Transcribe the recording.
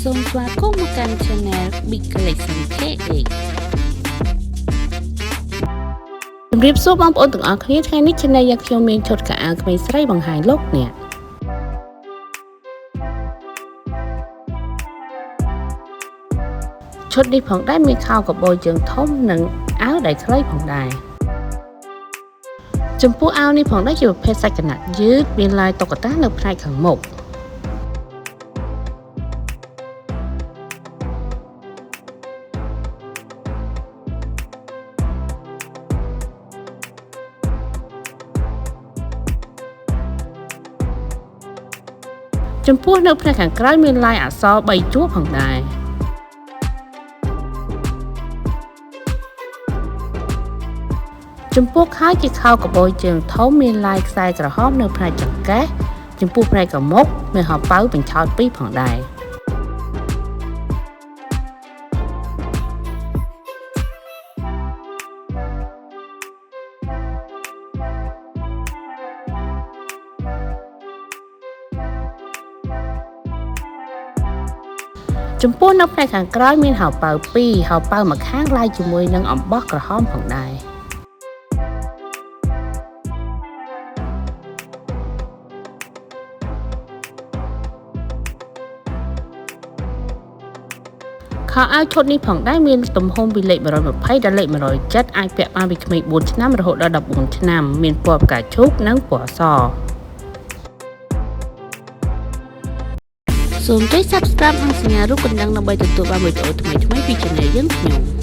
សូមស្វាគមន៍មកកាន់ Channel Big Collection KA ជម្រាបសួរបងប្អូនទាំងអស់គ្នាថ្ងៃនេះ Channel យើងខ្ញុំមានឈុតខោអាវក្មេងស្រីបង្ហាញលោកអ្នកឈុតនេះផងដែរមានខោកាបូយជើងធំនិងអាវដៃខ្លីផងដែរចំពោះអាវនេះផងដែរជាប្រភេទសាច់ក្រណាត់យឺតមានល័យតុក្កតានៅផ្នែកខាងមុខចំពោះនៅផ្នែកខាងក្រោយមានល័យអក្សរ3ជួរផងដែរចំពោះខោជាខោកាបូយជើងធំមានល័យខ្សែក្រហមនៅផ្នែកចង្កេះចំពោះផ្នែកកមុខមានហោប៉ៅបញ្ឆោត2ផងដែរចំពោះនៅផ្នែកខាងក្រោយមានហោប៉ៅ2ហោប៉ៅមួយខាងឡាយជាមួយនឹងអំបោះក្រហមផងដែរខោអាវឈុតនេះផងដែរមានទំហំពីលេខ120ដល់លេខ107អាចពាក់បានពីក្មេង4ឆ្នាំរហូតដល់14ឆ្នាំមានពណ៌ផ្កាឈូកនិងពណ៌សសូមចុច Subscribe និងសញ្ញារូបកណ្ដឹងដើម្បីទទួលបានវីដេអូថ្មីៗពី Channel យើងខ្ញុំ